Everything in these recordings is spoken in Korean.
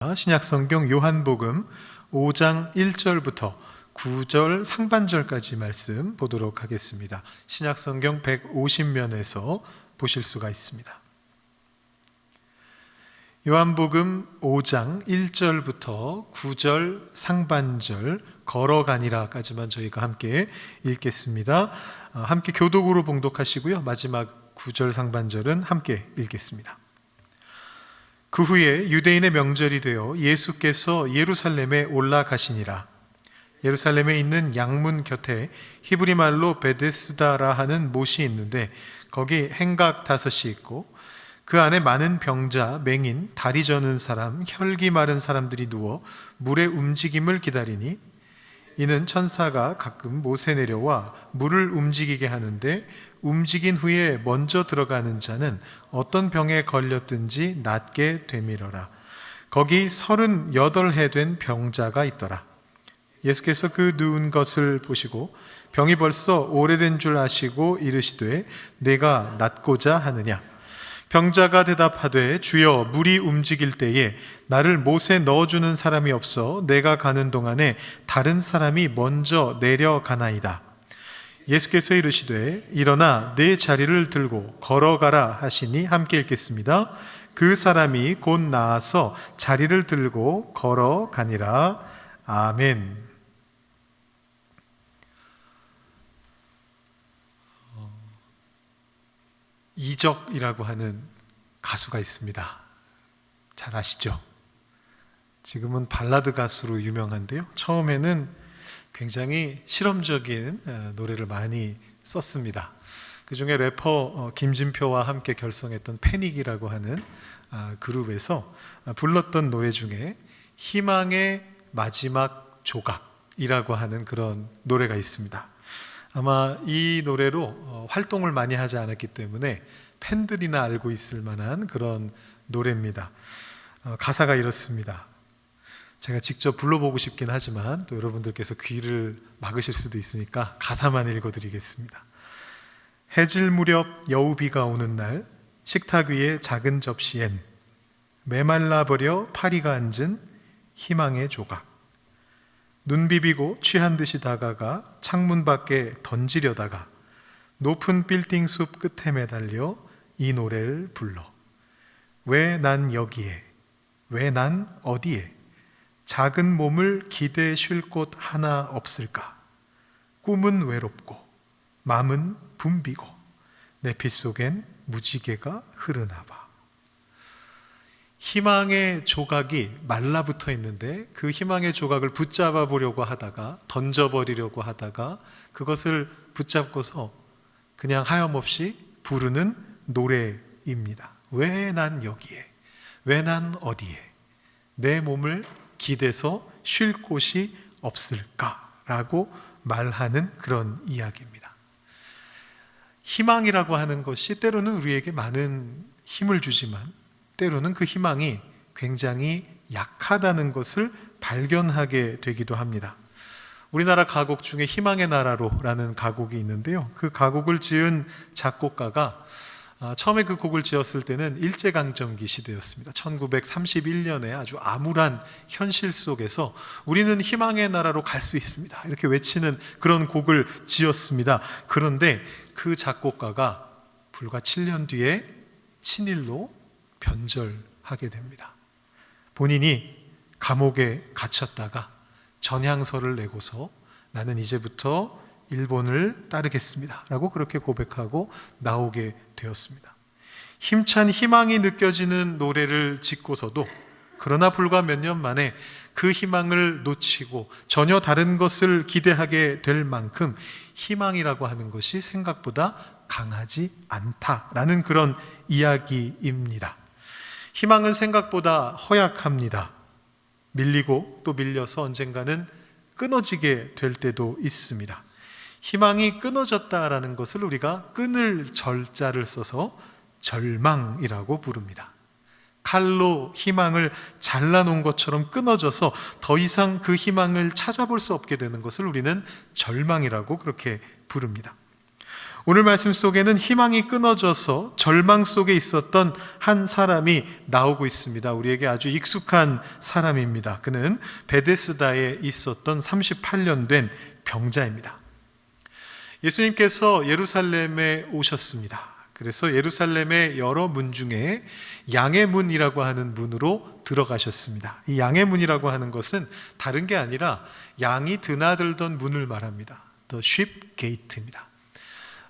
신약성경 요한복음 5장 1절부터 9절 상반절까지 말씀 보도록 하겠습니다. 신약성경 150면에서 보실 수가 있습니다. 요한복음 5장 1절부터 9절 상반절 걸어가니라까지만 저희가 함께 읽겠습니다. 함께 교독으로 봉독하시고요. 마지막 9절 상반절은 함께 읽겠습니다. 그 후에 유대인의 명절이 되어 예수께서 예루살렘에 올라가시니라. 예루살렘에 있는 양문 곁에 히브리 말로 베데스다라 하는 못이 있는데 거기 행각 5이 있고 그 안에 많은 병자, 맹인, 다리 저는 사람, 혈기 마른 사람들이 누워 물의 움직임을 기다리니 이는 천사가 가끔 못에 내려와 물을 움직이게 하는데 움직인 후에 먼저 들어가는 자는 어떤 병에 걸렸든지 낫게 되밀어라. 거기 38해 된 병자가 있더라. 예수께서 그 누운 것을 보시고 병이 벌써 오래된 줄 아시고 이르시되 내가 낫고자 하느냐. 병자가 대답하되 주여 물이 움직일 때에 나를 못에 넣어주는 사람이 없어 내가 가는 동안에 다른 사람이 먼저 내려가나이다. 예수께서 이르시되 일어나 내 자리를 들고 걸어가라 하시니 함께 읽겠습니다. 그 사람이 곧 나아서 자리를 들고 걸어가니라. 아멘. 이적이라고 하는 가수가 있습니다. 잘 아시죠? 지금은 발라드 가수로 유명한데요. 처음에는 굉장히 실험적인 노래를 많이 썼습니다. 그 중에 래퍼 김진표와 함께 결성했던 패닉이라고 하는 그룹에서 불렀던 노래 중에 희망의 마지막 조각이라고 하는 그런 노래가 있습니다. 아마 이 노래로 활동을 많이 하지 않았기 때문에 팬들이나 알고 있을 만한 그런 노래입니다. 가사가 이렇습니다. 제가 직접 불러보고 싶긴 하지만 또 여러분들께서 귀를 막으실 수도 있으니까 가사만 읽어드리겠습니다. 해질 무렵 여우비가 오는 날 식탁 위에 작은 접시엔 메말라버려 파리가 앉은 희망의 조각. 눈 비비고 취한 듯이 다가가 창문 밖에 던지려다가 높은 빌딩 숲 끝에 매달려 이 노래를 불러. 왜 난 여기에, 왜 난 어디에, 작은 몸을 기대 쉴 곳 하나 없을까. 꿈은 외롭고 마음은 붐비고 내 피 속엔 무지개가 흐르나 봐. 희망의 조각이 말라붙어 있는데 그 희망의 조각을 붙잡아 보려고 하다가 던져버리려고 하다가 그것을 붙잡고서 그냥 하염없이 부르는 노래입니다. 왜 난 여기에, 왜 난 어디에, 내 몸을 기대서 쉴 곳이 없을까라고 말하는 그런 이야기입니다. 희망이라고 하는 것이 때로는 우리에게 많은 힘을 주지만 때로는 그 희망이 굉장히 약하다는 것을 발견하게 되기도 합니다. 우리나라 가곡 중에 희망의 나라로라는 가곡이 있는데요. 그 가곡을 지은 작곡가가 처음에 그 곡을 지었을 때는 일제강점기 시대였습니다. 1931년에 아주 암울한 현실 속에서 우리는 희망의 나라로 갈 수 있습니다. 이렇게 외치는 그런 곡을 지었습니다. 그런데 그 작곡가가 불과 7년 뒤에 친일로 변절하게 됩니다. 본인이 감옥에 갇혔다가 전향서를 내고서 나는 이제부터 일본을 따르겠습니다 라고 그렇게 고백하고 나오게 되었습니다. 힘찬 희망이 느껴지는 노래를 짓고서도 그러나 불과 몇 년 만에 그 희망을 놓치고 전혀 다른 것을 기대하게 될 만큼 희망이라고 하는 것이 생각보다 강하지 않다라는 그런 이야기입니다. 희망은 생각보다 허약합니다. 밀리고 또 밀려서 언젠가는 끊어지게 될 때도 있습니다. 희망이 끊어졌다라는 것을 우리가 끊을 절자를 써서 절망이라고 부릅니다. 칼로 희망을 잘라놓은 것처럼 끊어져서 더 이상 그 희망을 찾아볼 수 없게 되는 것을 우리는 절망이라고 그렇게 부릅니다. 오늘 말씀 속에는 희망이 끊어져서 절망 속에 있었던 한 사람이 나오고 있습니다. 우리에게 아주 익숙한 사람입니다. 그는 베데스다에 있었던 38년 된 병자입니다. 예수님께서 예루살렘에 오셨습니다. 그래서 예루살렘의 여러 문 중에 양의 문이라고 하는 문으로 들어가셨습니다. 이 양의 문이라고 하는 것은 다른 게 아니라 양이 드나들던 문을 말합니다. The sheep gate입니다.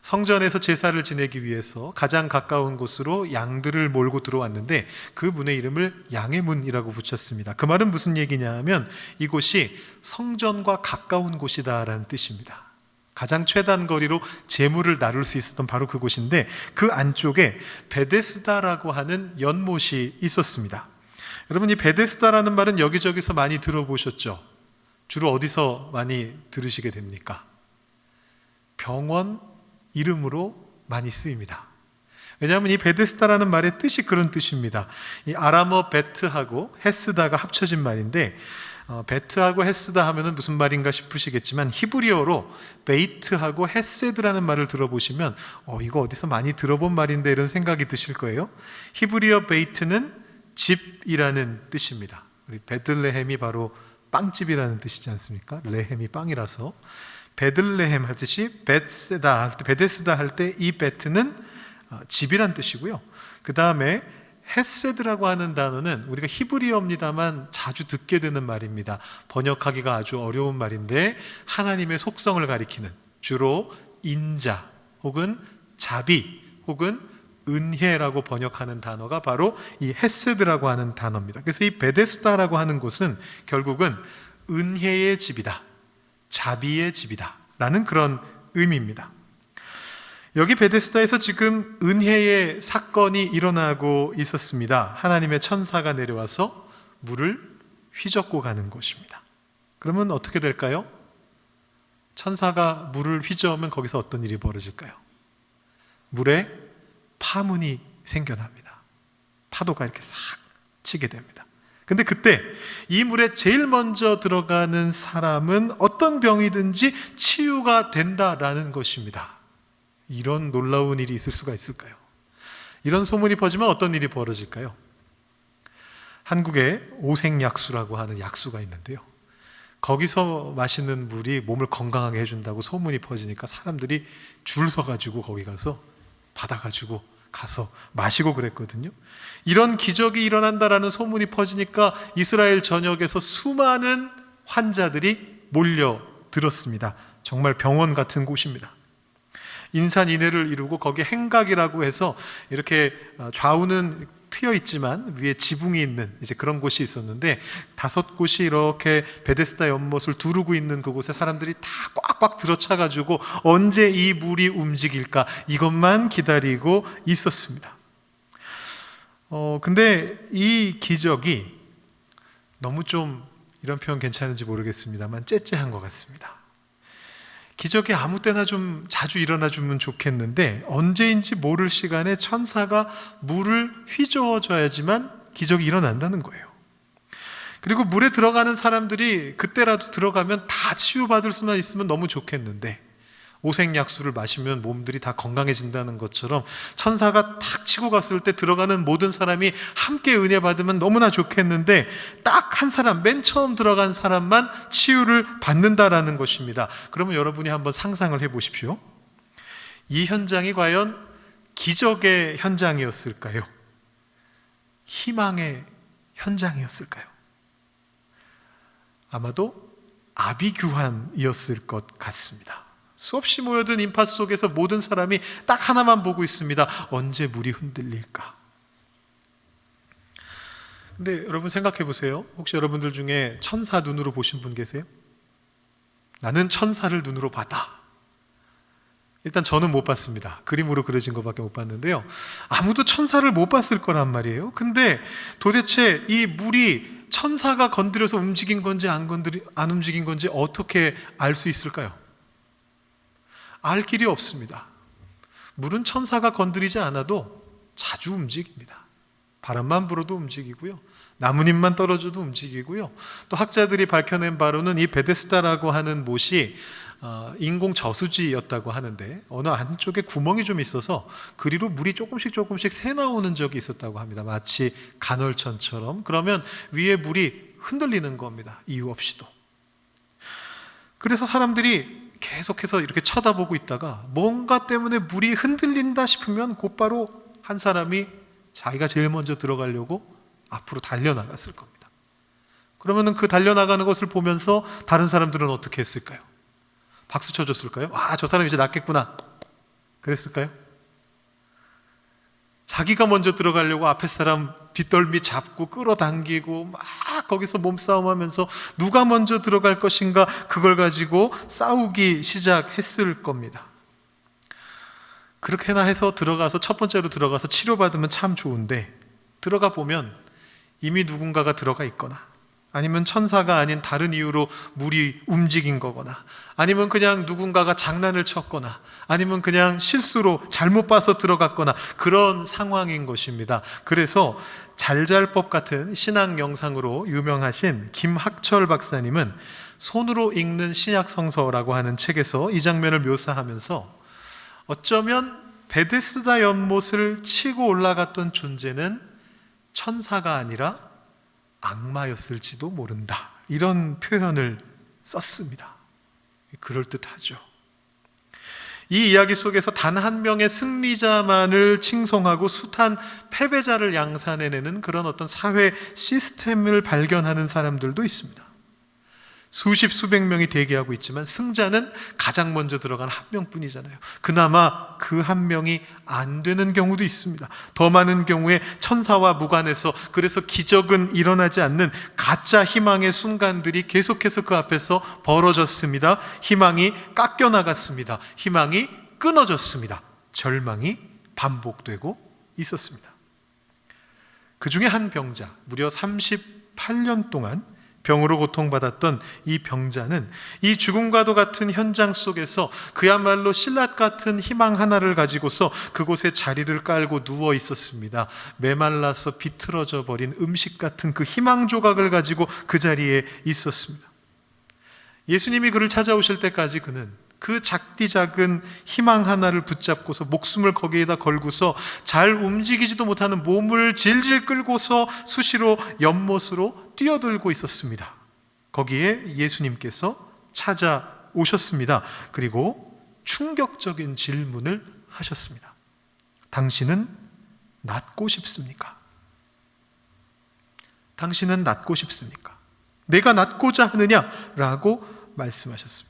성전에서 제사를 지내기 위해서 가장 가까운 곳으로 양들을 몰고 들어왔는데 그 문의 이름을 양의 문이라고 붙였습니다. 그 말은 무슨 얘기냐 하면 이곳이 성전과 가까운 곳이다라는 뜻입니다. 가장 최단 거리로 제물을 나눌 수 있었던 바로 그곳인데 그 안쪽에 베데스다라고 하는 연못이 있었습니다. 여러분, 이 베데스다라는 말은 여기저기서 많이 들어보셨죠? 주로 어디서 많이 들으시게 됩니까? 병원 이름으로 많이 쓰입니다. 왜냐하면 이 베데스다라는 말의 뜻이 그런 뜻입니다. 이 아람어 베트하고 헤스다가 합쳐진 말인데 베트하고 헤스다 하면은 무슨 말인가 싶으시겠지만 히브리어로 베이트하고 헤세드라는 말을 들어보시면 이거 어디서 많이 들어본 말인데 이런 생각이 드실 거예요. 히브리어 베이트는 집이라는 뜻입니다. 우리 베들레헴이 바로 빵집이라는 뜻이지 않습니까? 레헴이 빵이라서 베들레헴 할 듯이 베데스다 할 때 이 베트는 집이란 뜻이고요. 그 다음에 헤세드라고 하는 단어는 우리가 히브리어입니다만 자주 듣게 되는 말입니다. 번역하기가 아주 어려운 말인데 하나님의 속성을 가리키는, 주로 인자 혹은 자비 혹은 은혜라고 번역하는 단어가 바로 이 헤세드라고 하는 단어입니다. 그래서 이 베데스다라고 하는 곳은 결국은 은혜의 집이다, 자비의 집이다 라는 그런 의미입니다. 여기 베데스다에서 지금 은혜의 사건이 일어나고 있었습니다. 하나님의 천사가 내려와서 물을 휘젓고 가는 것입니다. 그러면 어떻게 될까요? 천사가 물을 휘저으면 거기서 어떤 일이 벌어질까요? 물에 파문이 생겨납니다. 파도가 이렇게 싹 치게 됩니다. 근데 그때 이 물에 제일 먼저 들어가는 사람은 어떤 병이든지 치유가 된다라는 것입니다. 이런 놀라운 일이 있을 수가 있을까요? 이런 소문이 퍼지면 어떤 일이 벌어질까요? 한국에 오색약수라고 하는 약수가 있는데요, 거기서 마시는 물이 몸을 건강하게 해준다고 소문이 퍼지니까 사람들이 줄 서가지고 거기 가서 받아가지고 가서 마시고 그랬거든요. 이런 기적이 일어난다라는 소문이 퍼지니까 이스라엘 전역에서 수많은 환자들이 몰려들었습니다. 정말 병원 같은 곳입니다. 인산인해를 이루고 거기에 행각이라고 해서 이렇게 좌우는 트여 있지만 위에 지붕이 있는 이제 그런 곳이 있었는데 5곳이 이렇게 베데스다 연못을 두르고 있는 그곳에 사람들이 다 꽉꽉 들어차가지고 언제 이 물이 움직일까 이것만 기다리고 있었습니다. 근데 이 기적이 너무 좀, 이런 표현 괜찮은지 모르겠습니다만 째째한 것 같습니다. 기적이 아무 때나 좀 자주 일어나주면 좋겠는데 언제인지 모를 시간에 천사가 물을 휘저어줘야지만 기적이 일어난다는 거예요. 그리고 물에 들어가는 사람들이 그때라도 들어가면 다 치유받을 수만 있으면 너무 좋겠는데 오색약수를 마시면 몸들이 다 건강해진다는 것처럼 천사가 탁 치고 갔을 때 들어가는 모든 사람이 함께 은혜 받으면 너무나 좋겠는데 딱 한 사람, 맨 처음 들어간 사람만 치유를 받는다라는 것입니다. 그러면 여러분이 한번 상상을 해보십시오. 이 현장이 과연 기적의 현장이었을까요? 희망의 현장이었을까요? 아마도 아비규환이었을 것 같습니다. 수없이 모여든 인파 속에서 모든 사람이 딱 하나만 보고 있습니다. 언제 물이 흔들릴까? 근데 여러분 생각해 보세요. 혹시 여러분들 중에 천사 눈으로 보신 분 계세요? 나는 천사를 눈으로 봤다. 일단 저는 못 봤습니다. 그림으로 그려진 것밖에 못 봤는데요, 아무도 천사를 못 봤을 거란 말이에요. 근데 도대체 이 물이 천사가 건드려서 움직인 건지 안 움직인 건지 어떻게 알 수 있을까요? 알 길이 없습니다. 물은 천사가 건드리지 않아도 자주 움직입니다. 바람만 불어도 움직이고요, 나뭇잎만 떨어져도 움직이고요, 또 학자들이 밝혀낸 바로는 이 베데스다라고 하는 못이 인공 저수지였다고 하는데 어느 한쪽에 구멍이 좀 있어서 그리로 물이 조금씩 새 나오는 적이 있었다고 합니다. 마치 간헐천처럼. 그러면 위에 물이 흔들리는 겁니다. 이유 없이도. 그래서 사람들이 계속해서 이렇게 쳐다보고 있다가 뭔가 때문에 물이 흔들린다 싶으면 곧바로 한 사람이 자기가 제일 먼저 들어가려고 앞으로 달려나갔을 겁니다. 그러면은 그 달려나가는 것을 보면서 다른 사람들은 어떻게 했을까요? 박수 쳐줬을까요? 와, 저 사람 이제 낫겠구나. 그랬을까요? 자기가 먼저 들어가려고 앞에 사람 뒷덜미 잡고 끌어당기고 막 거기서 몸싸움하면서 누가 먼저 들어갈 것인가 그걸 가지고 싸우기 시작했을 겁니다. 그렇게나 해서 들어가서 첫 번째로 들어가서 치료받으면 참 좋은데 들어가 보면 이미 누군가가 들어가 있거나 아니면 천사가 아닌 다른 이유로 물이 움직인 거거나 아니면 그냥 누군가가 장난을 쳤거나 아니면 그냥 실수로 잘못 봐서 들어갔거나 그런 상황인 것입니다. 그래서 잘잘법 같은 신학 영상으로 유명하신 김학철 박사님은 손으로 읽는 신약성서라고 하는 책에서 이 장면을 묘사하면서 어쩌면 베데스다 연못을 치고 올라갔던 존재는 천사가 아니라 악마였을지도 모른다. 이런 표현을 썼습니다. 그럴듯하죠. 이 이야기 속에서 단 한 명의 승리자만을 칭송하고 숱한 패배자를 양산해내는 그런 어떤 사회 시스템을 발견하는 사람들도 있습니다. 수십 수백 명이 대기하고 있지만 승자는 가장 먼저 들어간 한 명뿐이잖아요. 그나마 그 한 명이 안 되는 경우도 있습니다. 더 많은 경우에 천사와 무관해서 그래서 기적은 일어나지 않는 가짜 희망의 순간들이 계속해서 그 앞에서 벌어졌습니다. 희망이 깎여나갔습니다. 희망이 끊어졌습니다. 절망이 반복되고 있었습니다. 그 중에 한 병자, 무려 38년 동안 병으로 고통받았던 이 병자는 이 죽음과도 같은 현장 속에서 그야말로 신라 같은 희망 하나를 가지고서 그곳에 자리를 깔고 누워 있었습니다. 메말라서 비틀어져 버린 음식 같은 그 희망 조각을 가지고 그 자리에 있었습니다. 예수님이 그를 찾아오실 때까지 그는 그 작디 작은 희망 하나를 붙잡고서 목숨을 거기에다 걸고서 잘 움직이지도 못하는 몸을 질질 끌고서 수시로 연못으로 뛰어들고 있었습니다. 거기에 예수님께서 찾아오셨습니다. 그리고 충격적인 질문을 하셨습니다. 당신은 낫고 싶습니까? 당신은 낫고 싶습니까? 내가 낫고자 하느냐라고 말씀하셨습니다.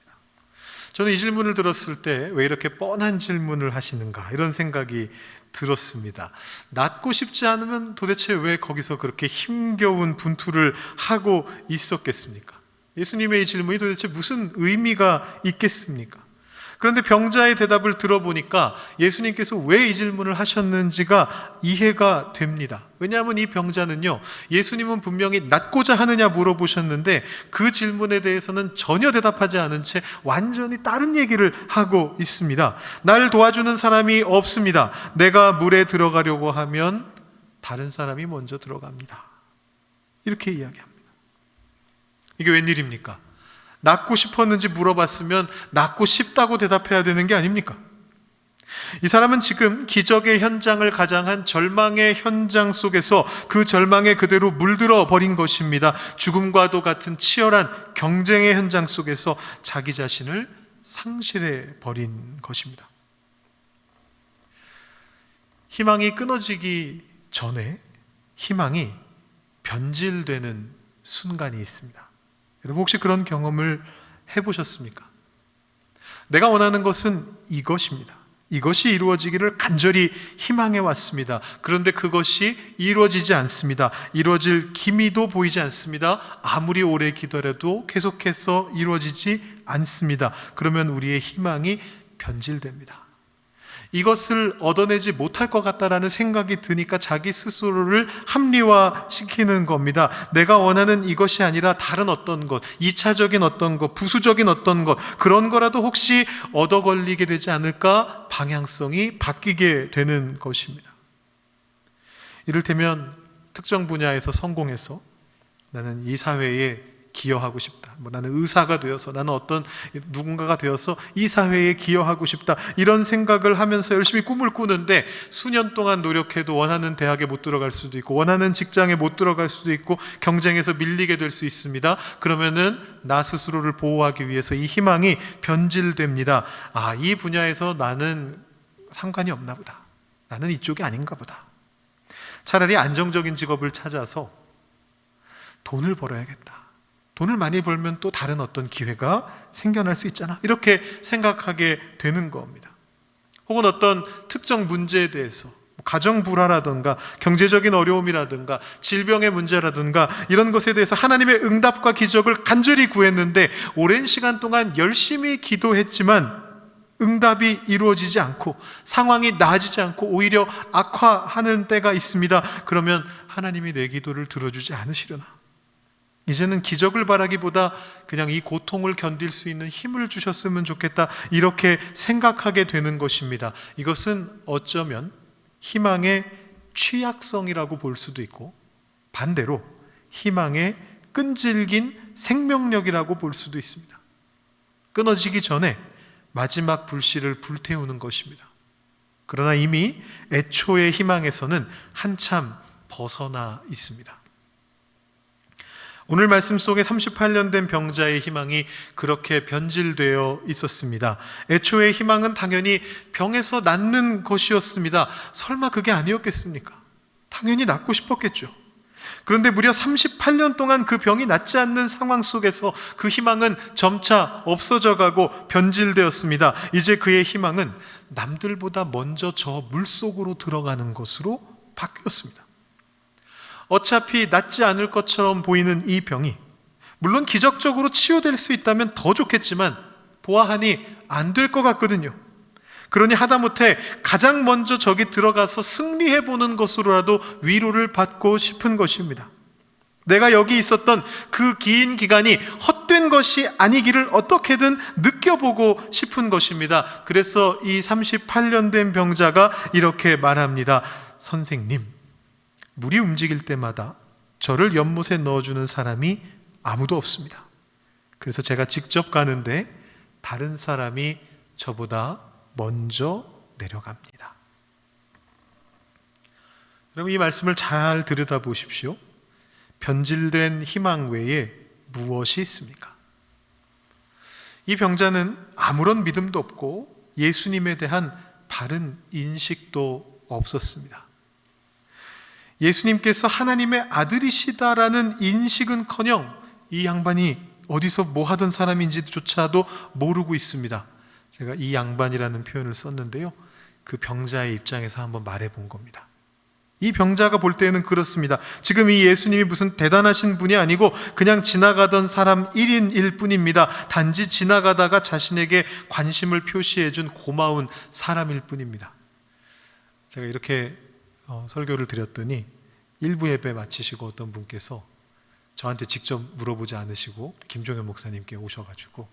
저는 이 질문을 들었을 때 왜 이렇게 뻔한 질문을 하시는가 이런 생각이 들었습니다. 낫고 싶지 않으면 도대체 왜 거기서 그렇게 힘겨운 분투를 하고 있었겠습니까? 예수님의 이 질문이 도대체 무슨 의미가 있겠습니까? 그런데 병자의 대답을 들어보니까 예수님께서 왜 이 질문을 하셨는지가 이해가 됩니다. 왜냐하면 이 병자는요, 예수님은 분명히 낫고자 하느냐 물어보셨는데 그 질문에 대해서는 전혀 대답하지 않은 채 완전히 다른 얘기를 하고 있습니다. 날 도와주는 사람이 없습니다. 내가 물에 들어가려고 하면 다른 사람이 먼저 들어갑니다. 이렇게 이야기합니다. 이게 웬일입니까? 낫고 싶었는지 물어봤으면 낫고 싶다고 대답해야 되는 게 아닙니까? 이 사람은 지금 기적의 현장을 가장한 절망의 현장 속에서 그 절망에 그대로 물들어 버린 것입니다. 죽음과도 같은 치열한 경쟁의 현장 속에서 자기 자신을 상실해 버린 것입니다. 희망이 끊어지기 전에 희망이 변질되는 순간이 있습니다. 여러분 혹시 그런 경험을 해보셨습니까? 내가 원하는 것은 이것입니다. 이것이 이루어지기를 간절히 희망해 왔습니다. 그런데 그것이 이루어지지 않습니다. 이루어질 기미도 보이지 않습니다. 아무리 오래 기다려도 계속해서 이루어지지 않습니다. 그러면 우리의 희망이 변질됩니다. 이것을 얻어내지 못할 것 같다라는 생각이 드니까 자기 스스로를 합리화시키는 겁니다. 내가 원하는 이것이 아니라 다른 어떤 것, 2차적인 어떤 것, 부수적인 어떤 것, 그런 거라도 혹시 얻어 걸리게 되지 않을까 방향성이 바뀌게 되는 것입니다. 이를테면 특정 분야에서 성공해서 나는 이 사회에 기여하고 싶다. 나는 의사가 되어서, 나는 어떤 누군가가 되어서 이 사회에 기여하고 싶다. 이런 생각을 하면서 열심히 꿈을 꾸는데 수년 동안 노력해도 원하는 대학에 못 들어갈 수도 있고 원하는 직장에 못 들어갈 수도 있고 경쟁에서 밀리게 될 수 있습니다. 그러면은 나 스스로를 보호하기 위해서 이 희망이 변질됩니다. 이 분야에서 나는 상관이 없나 보다. 나는 이쪽이 아닌가 보다. 차라리 안정적인 직업을 찾아서 돈을 벌어야겠다. 돈을 많이 벌면 또 다른 어떤 기회가 생겨날 수 있잖아. 이렇게 생각하게 되는 겁니다. 혹은 어떤 특정 문제에 대해서 가정 불화라든가 경제적인 어려움이라든가 질병의 문제라든가 이런 것에 대해서 하나님의 응답과 기적을 간절히 구했는데 오랜 시간 동안 열심히 기도했지만 응답이 이루어지지 않고 상황이 나아지지 않고 오히려 악화하는 때가 있습니다. 그러면 하나님이 내 기도를 들어주지 않으시려나? 이제는 기적을 바라기보다 그냥 이 고통을 견딜 수 있는 힘을 주셨으면 좋겠다, 이렇게 생각하게 되는 것입니다. 이것은 어쩌면 희망의 취약성이라고 볼 수도 있고 반대로 희망의 끈질긴 생명력이라고 볼 수도 있습니다. 끊어지기 전에 마지막 불씨를 불태우는 것입니다. 그러나 이미 애초의 희망에서는 한참 벗어나 있습니다. 오늘 말씀 속에 38년 된 병자의 희망이 그렇게 변질되어 있었습니다. 애초의 희망은 당연히 병에서 낫는 것이었습니다. 설마 그게 아니었겠습니까? 당연히 낫고 싶었겠죠. 그런데 무려 38년 동안 그 병이 낫지 않는 상황 속에서 그 희망은 점차 없어져 가고 변질되었습니다. 이제 그의 희망은 남들보다 먼저 저 물속으로 들어가는 것으로 바뀌었습니다. 어차피 낫지 않을 것처럼 보이는 이 병이 물론 기적적으로 치유될 수 있다면 더 좋겠지만 보아하니 안 될 것 같거든요. 그러니 하다못해 가장 먼저 저기 들어가서 승리해보는 것으로라도 위로를 받고 싶은 것입니다. 내가 여기 있었던 그 긴 기간이 헛된 것이 아니기를 어떻게든 느껴보고 싶은 것입니다. 그래서 이 38년 된 병자가 이렇게 말합니다. 선생님, 물이 움직일 때마다 저를 연못에 넣어주는 사람이 아무도 없습니다. 그래서 제가 직접 가는데 다른 사람이 저보다 먼저 내려갑니다. 여러분, 이 말씀을 잘 들여다보십시오. 변질된 희망 외에 무엇이 있습니까? 이 병자는 아무런 믿음도 없고 예수님에 대한 바른 인식도 없었습니다. 예수님께서 하나님의 아들이시다라는 인식은커녕 이 양반이 어디서 뭐 하던 사람인지조차도 모르고 있습니다. 제가 이 양반이라는 표현을 썼는데요, 그 병자의 입장에서 한번 말해본 겁니다. 이 병자가 볼 때는 그렇습니다. 지금 이 예수님이 무슨 대단하신 분이 아니고 그냥 지나가던 사람 1인일 뿐입니다. 단지 지나가다가 자신에게 관심을 표시해준 고마운 사람일 뿐입니다. 제가 이렇게 설교를 드렸더니 일부 예배 마치시고 어떤 분께서 저한테 직접 물어보지 않으시고 김종현 목사님께 오셔가지고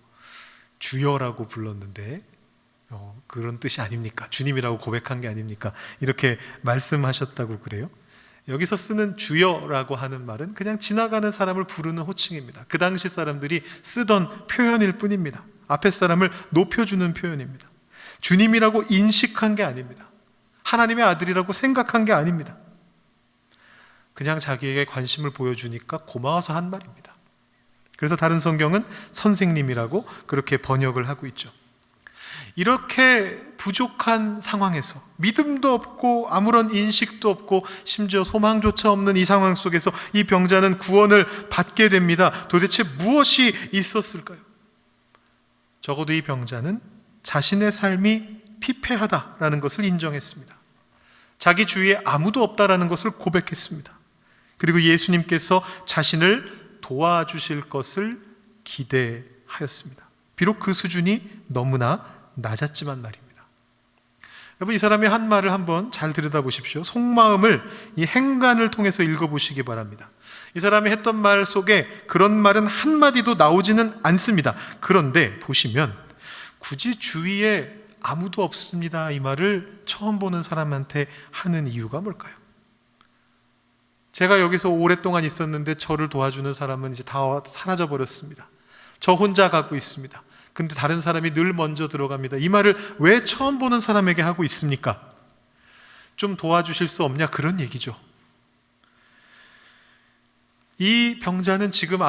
주여라고 불렀는데 그런 뜻이 아닙니까? 주님이라고 고백한 게 아닙니까? 이렇게 말씀하셨다고 그래요. 여기서 쓰는 주여라고 하는 말은 그냥 지나가는 사람을 부르는 호칭입니다. 그 당시 사람들이 쓰던 표현일 뿐입니다. 앞에 사람을 높여주는 표현입니다. 주님이라고 인식한 게 아닙니다. 하나님의 아들이라고 생각한 게 아닙니다. 그냥 자기에게 관심을 보여주니까 고마워서 한 말입니다. 그래서 다른 성경은 선생님이라고 그렇게 번역을 하고 있죠. 이렇게 부족한 상황에서 믿음도 없고 아무런 인식도 없고 심지어 소망조차 없는 이 상황 속에서 이 병자는 구원을 받게 됩니다. 도대체 무엇이 있었을까요? 적어도 이 병자는 자신의 삶이 피폐하다라는 것을 인정했습니다. 자기 주위에 아무도 없다라는 것을 고백했습니다. 그리고 예수님께서 자신을 도와주실 것을 기대하였습니다. 비록 그 수준이 너무나 낮았지만 말입니다. 여러분, 이 사람의 한 말을 한번 잘 들여다보십시오. 속마음을 이 행간을 통해서 읽어보시기 바랍니다. 이 사람이 했던 말 속에 그런 말은 한마디도 나오지는 않습니다. 그런데 보시면 굳이 주위에 아무도 없습니다, 이 말을 처음 보는 사람한테 하는 이유가 뭘까요? 제가 여기서 오랫동안 있었는데 저를 도와주는 사람은 이제 다 사라져 버렸습니다. 저 혼자 가고 있습니다. 근데 다른 사람이 늘 먼저 들어갑니다. 이 말을 왜 처음 보는 사람에게 하고 있습니까? 좀 도와주실 수 없냐? 그런 얘기죠. 이 병자는 지금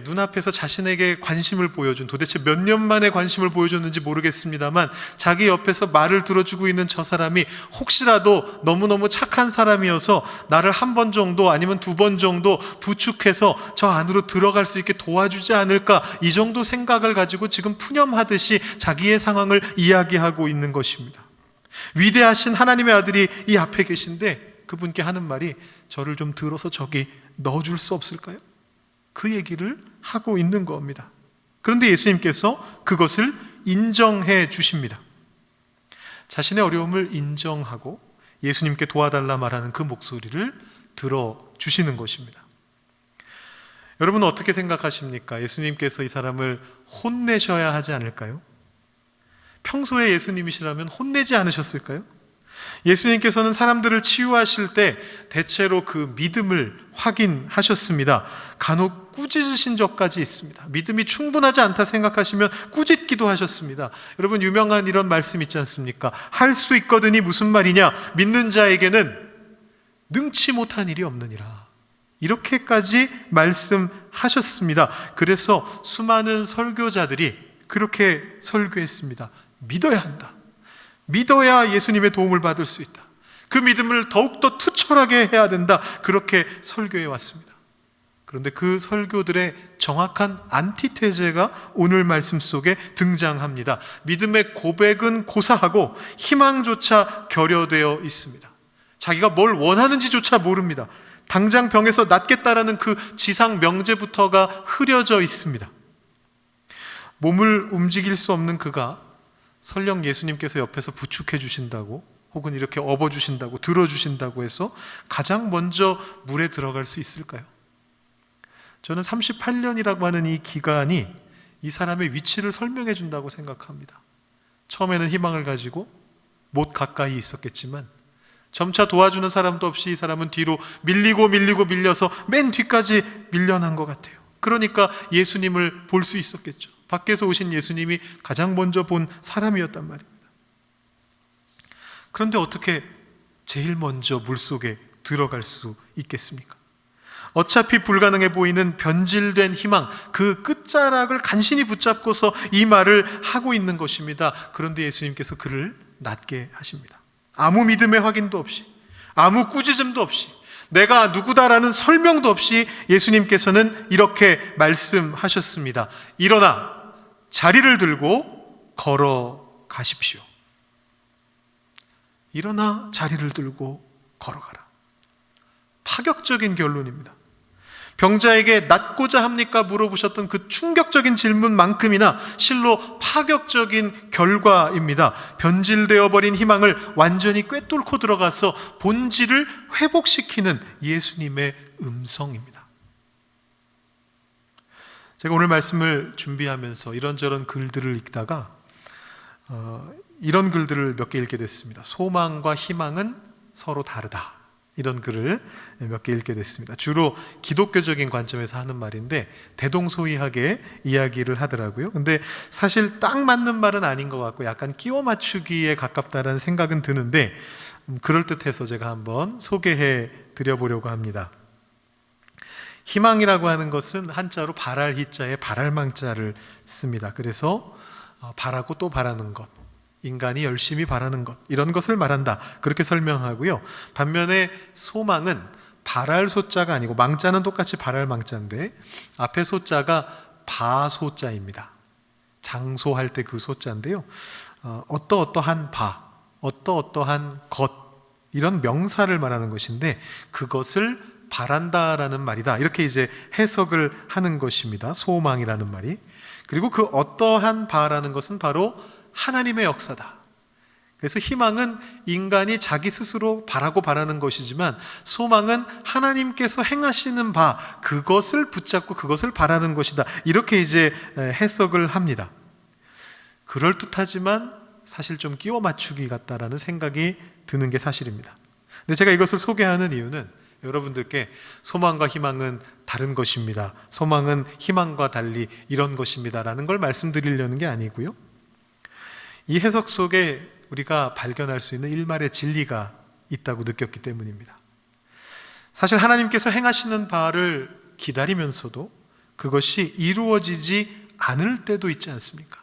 눈앞에서 자신에게 관심을 보여준, 도대체 몇 년 만에 관심을 보여줬는지 모르겠습니다만, 자기 옆에서 말을 들어주고 있는 저 사람이 혹시라도 너무너무 착한 사람이어서 나를 한 번 정도 아니면 2번 정도 부축해서 저 안으로 들어갈 수 있게 도와주지 않을까, 이 정도 생각을 가지고 지금 푸념하듯이 자기의 상황을 이야기하고 있는 것입니다. 위대하신 하나님의 아들이 이 앞에 계신데 그분께 하는 말이, 저를 좀 들어서 저기 넣어줄 수 없을까요? 그 얘기를 하고 있는 겁니다. 그런데 예수님께서 그것을 인정해 주십니다. 자신의 어려움을 인정하고 예수님께 도와달라 말하는 그 목소리를 들어주시는 것입니다. 여러분은 어떻게 생각하십니까? 예수님께서 이 사람을 혼내셔야 하지 않을까요? 평소에 예수님이시라면 혼내지 않으셨을까요? 예수님께서는 사람들을 치유하실 때 대체로 그 믿음을 확인하셨습니다. 간혹 꾸짖으신 적까지 있습니다. 믿음이 충분하지 않다 생각하시면 꾸짖기도 하셨습니다. 여러분, 유명한 이런 말씀 있지 않습니까? 할 수 있거든이 무슨 말이냐? 믿는 자에게는 능치 못한 일이 없느니라. 이렇게까지 말씀하셨습니다. 그래서 수많은 설교자들이 그렇게 설교했습니다. 믿어야 한다. 믿어야 예수님의 도움을 받을 수 있다. 그 믿음을 더욱더 투철하게 해야 된다. 그렇게 설교해 왔습니다. 그런데 그 설교들의 정확한 안티테제가 오늘 말씀 속에 등장합니다. 믿음의 고백은 고사하고 희망조차 결여되어 있습니다. 자기가 뭘 원하는지조차 모릅니다. 당장 병에서 낫겠다라는 그 지상 명제부터가 흐려져 있습니다. 몸을 움직일 수 없는 그가 설령 예수님께서 옆에서 부축해 주신다고, 혹은 이렇게 업어 주신다고, 들어 주신다고 해서 가장 먼저 물에 들어갈 수 있을까요? 저는 38년이라고 하는 이 기간이 이 사람의 위치를 설명해 준다고 생각합니다. 처음에는 희망을 가지고 못 가까이 있었겠지만 점차 도와주는 사람도 없이 이 사람은 뒤로 밀려서 맨 뒤까지 밀려난 것 같아요. 그러니까 예수님을 볼 수 있었겠죠. 밖에서 오신 예수님이 가장 먼저 본 사람이었단 말입니다. 그런데 어떻게 제일 먼저 물속에 들어갈 수 있겠습니까? 어차피 불가능해 보이는 변질된 희망, 그 끝자락을 간신히 붙잡고서 이 말을 하고 있는 것입니다. 그런데 예수님께서 그를 낫게 하십니다. 아무 믿음의 확인도 없이, 아무 꾸짖음도 없이, 내가 누구다라는 설명도 없이 예수님께서는 이렇게 말씀하셨습니다. 일어나 자리를 들고 걸어가십시오. 일어나 자리를 들고 걸어가라. 파격적인 결론입니다. 병자에게 낫고자 합니까? 물어보셨던 그 충격적인 질문만큼이나 실로 파격적인 결과입니다. 변질되어 버린 희망을 완전히 꿰뚫고 들어가서 본질을 회복시키는 예수님의 음성입니다. 제가 오늘 말씀을 준비하면서 이런저런 글들을 읽다가 이런 글들을 몇 개 읽게 됐습니다. 소망과 희망은 서로 다르다. 이런 글을 몇 개 읽게 됐습니다. 주로 기독교적인 관점에서 하는 말인데 대동소이하게 이야기를 하더라고요. 근데 사실 딱 맞는 말은 아닌 것 같고 약간 끼워 맞추기에 가깝다는 생각은 드는데 그럴듯해서 제가 한번 소개해 드려보려고 합니다. 희망이라고 하는 것은 한자로 바랄 희자에 바랄망자를 씁니다. 그래서 바라고 또 바라는 것, 인간이 열심히 바라는 것, 이런 것을 말한다. 그렇게 설명하고요. 반면에 소망은 바랄 소자가 아니고, 망자는 똑같이 바랄 망자인데 앞에 소자가 바소자입니다. 장소할 때 그 소자인데요. 어떠어떠한 바, 어떠어떠한 것, 이런 명사를 말하는 것인데 그것을 바란다라는 말이다. 이렇게 이제 해석을 하는 것입니다. 소망이라는 말이. 그리고 그 어떠한 바라는 것은 바로 하나님의 역사다. 그래서 희망은 인간이 자기 스스로 바라고 바라는 것이지만 소망은 하나님께서 행하시는 바, 그것을 붙잡고 그것을 바라는 것이다. 이렇게 이제 해석을 합니다. 그럴듯하지만 사실 좀 끼워 맞추기 같다라는 생각이 드는 게 사실입니다. 근데 제가 이것을 소개하는 이유는 여러분들께 소망과 희망은 다른 것입니다, 소망은 희망과 달리 이런 것입니다 라는 걸 말씀드리려는 게 아니고요, 이 해석 속에 우리가 발견할 수 있는 일말의 진리가 있다고 느꼈기 때문입니다. 사실 하나님께서 행하시는 바를 기다리면서도 그것이 이루어지지 않을 때도 있지 않습니까?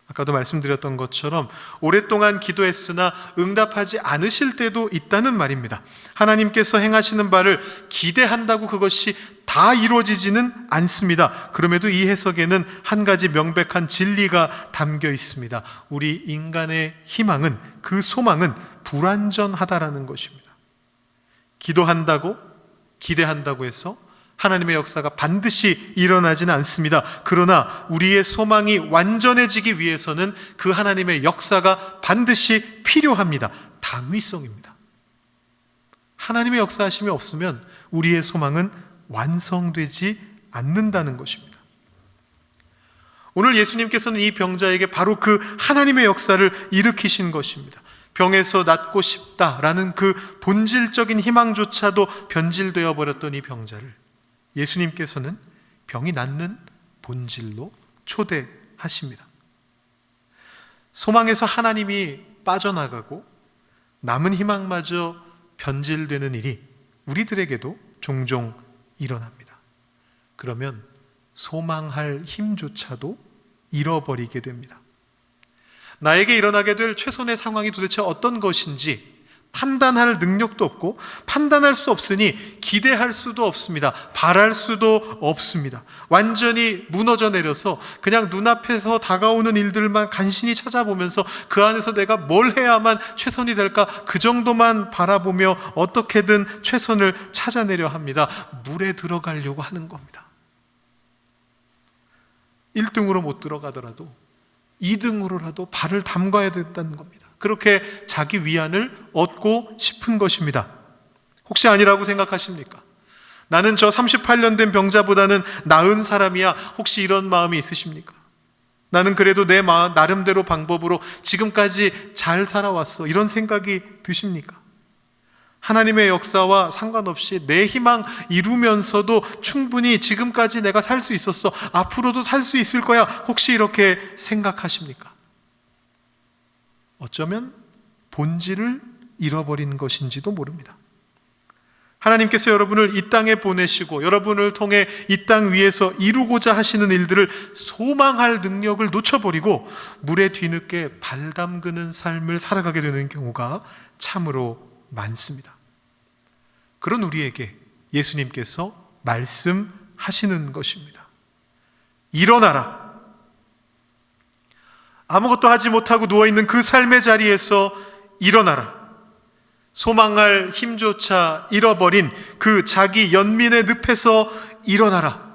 아까도 말씀드렸던 것처럼 오랫동안 기도했으나 응답하지 않으실 때도 있다는 말입니다. 하나님께서 행하시는 바를 기대한다고 그것이 다 이루어지지는 않습니다. 그럼에도 이 해석에는 한 가지 명백한 진리가 담겨 있습니다. 우리 인간의 희망은, 그 소망은 불완전하다라는 것입니다. 기도한다고, 기대한다고 해서 하나님의 역사가 반드시 일어나지는 않습니다. 그러나 우리의 소망이 완전해지기 위해서는 그 하나님의 역사가 반드시 필요합니다. 당위성입니다. 하나님의 역사하심이 없으면 우리의 소망은 완성되지 않는다는 것입니다. 오늘 예수님께서는 이 병자에게 바로 그 하나님의 역사를 일으키신 것입니다. 병에서 낫고 싶다라는 그 본질적인 희망조차도 변질되어 버렸던 이 병자를 예수님께서는 병이 낫는 본질로 초대하십니다. 소망에서 하나님이 빠져나가고 남은 희망마저 변질되는 일이 우리들에게도 종종 일어납니다. 그러면 소망할 힘조차도 잃어버리게 됩니다. 나에게 일어나게 될 최선의 상황이 도대체 어떤 것인지 판단할 능력도 없고 판단할 수 없으니 기대할 수도 없습니다. 바랄 수도 없습니다. 완전히 무너져 내려서 그냥 눈앞에서 다가오는 일들만 간신히 찾아보면서 그 안에서 내가 뭘 해야만 최선이 될까, 그 정도만 바라보며 어떻게든 최선을 찾아내려 합니다. 물에 들어가려고 하는 겁니다. 1등으로 못 들어가더라도 2등으로라도 발을 담가야 된다는 겁니다. 그렇게 자기 위안을 얻고 싶은 것입니다. 혹시 아니라고 생각하십니까? 나는 저 38년 된 병자보다는 나은 사람이야, 혹시 이런 마음이 있으십니까? 나는 그래도 내 나름대로 방법으로 지금까지 잘 살아왔어, 이런 생각이 드십니까? 하나님의 역사와 상관없이 내 희망 이루면서도 충분히 지금까지 내가 살 수 있었어, 앞으로도 살 수 있을 거야, 혹시 이렇게 생각하십니까? 어쩌면 본질을 잃어버린 것인지도 모릅니다. 하나님께서 여러분을 이 땅에 보내시고 여러분을 통해 이 땅 위에서 이루고자 하시는 일들을 소망할 능력을 놓쳐버리고 물에 뒤늦게 발 담그는 삶을 살아가게 되는 경우가 참으로 많습니다. 그런 우리에게 예수님께서 말씀하시는 것입니다. 일어나라. 아무것도 하지 못하고 누워있는 그 삶의 자리에서 일어나라. 소망할 힘조차 잃어버린 그 자기 연민의 늪에서 일어나라.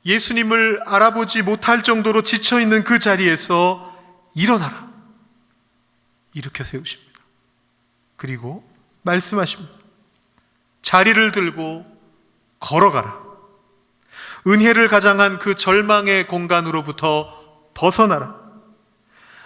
예수님을 알아보지 못할 정도로 지쳐있는 그 자리에서 일어나라. 일으켜 세우십니다. 그리고 말씀하십니다. 자리를 들고 걸어가라. 은혜를 가장한 그 절망의 공간으로부터 벗어나라.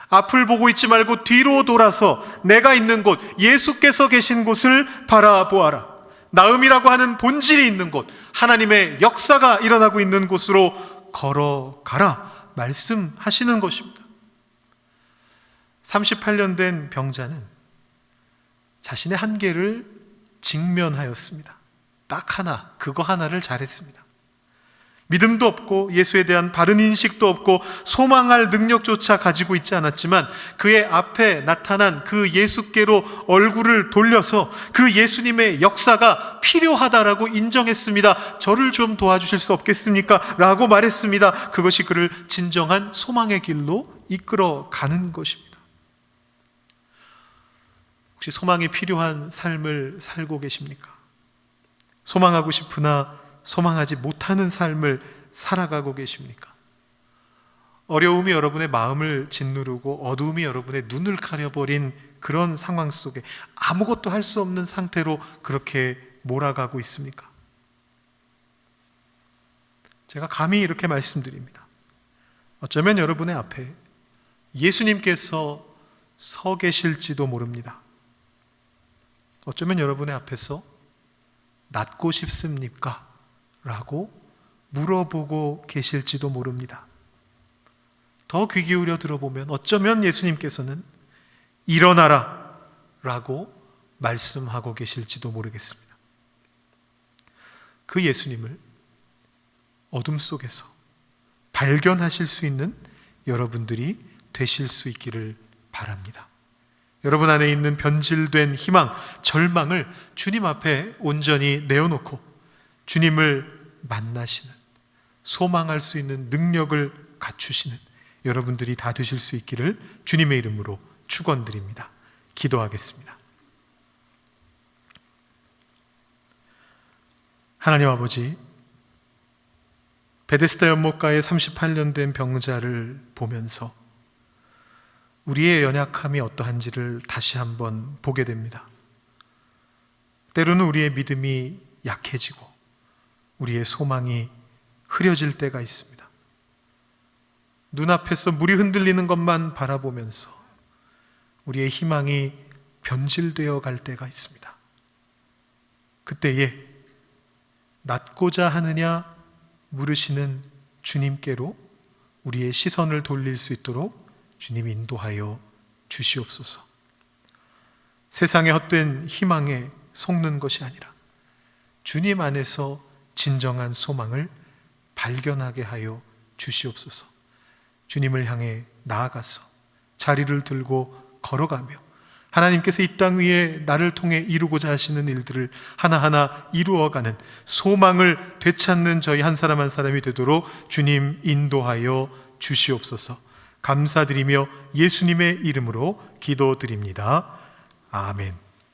앞을 보고 있지 말고 뒤로 돌아서 내가 있는 곳, 예수께서 계신 곳을 바라보아라. 나음이라고 하는 본질이 있는 곳, 하나님의 역사가 일어나고 있는 곳으로 걸어가라 말씀하시는 것입니다. 38년 된 병자는 자신의 한계를 직면하였습니다. 딱 하나, 그거 하나를 잘했습니다. 믿음도 없고 예수에 대한 바른 인식도 없고 소망할 능력조차 가지고 있지 않았지만 그의 앞에 나타난 그 예수께로 얼굴을 돌려서 그 예수님의 역사가 필요하다라고 인정했습니다. 저를 좀 도와주실 수 없겠습니까? 라고 말했습니다. 그것이 그를 진정한 소망의 길로 이끌어 가는 것입니다. 혹시 소망이 필요한 삶을 살고 계십니까? 소망하고 싶으나 소망하지 못하는 삶을 살아가고 계십니까? 어려움이 여러분의 마음을 짓누르고 어두움이 여러분의 눈을 가려버린 그런 상황 속에 아무것도 할 수 없는 상태로 그렇게 몰아가고 있습니까? 제가 감히 이렇게 말씀드립니다. 어쩌면 여러분의 앞에 예수님께서 서 계실지도 모릅니다. 어쩌면 여러분의 앞에서 낫고 싶습니까? 라고 물어보고 계실지도 모릅니다. 더 귀 기울여 들어보면 어쩌면 예수님께서는 일어나라 라고 말씀하고 계실지도 모르겠습니다. 그 예수님을 어둠 속에서 발견하실 수 있는 여러분들이 되실 수 있기를 바랍니다. 여러분 안에 있는 변질된 희망, 절망을 주님 앞에 온전히 내어놓고 주님을 만나시는, 소망할 수 있는 능력을 갖추시는 여러분들이 다 되실 수 있기를 주님의 이름으로 축원드립니다. 기도하겠습니다. 하나님 아버지, 베데스다 연못가에 38년 된 병자를 보면서 우리의 연약함이 어떠한지를 다시 한번 보게 됩니다. 때로는 우리의 믿음이 약해지고 우리의 소망이 흐려질 때가 있습니다. 눈앞에서 물이 흔들리는 것만 바라보면서 우리의 희망이 변질되어 갈 때가 있습니다. 그때에 낫고자 하느냐 물으시는 주님께로 우리의 시선을 돌릴 수 있도록 주님 인도하여 주시옵소서. 세상의 헛된 희망에 속는 것이 아니라 주님 안에서 진정한 소망을 발견하게 하여 주시옵소서. 주님을 향해 나아가서 자리를 들고 걸어가며 하나님께서 이 땅 위에 나를 통해 이루고자 하시는 일들을 하나하나 이루어가는 소망을 되찾는 저희 한 사람 한 사람이 되도록 주님 인도하여 주시옵소서. 감사드리며 예수님의 이름으로 기도드립니다. 아멘.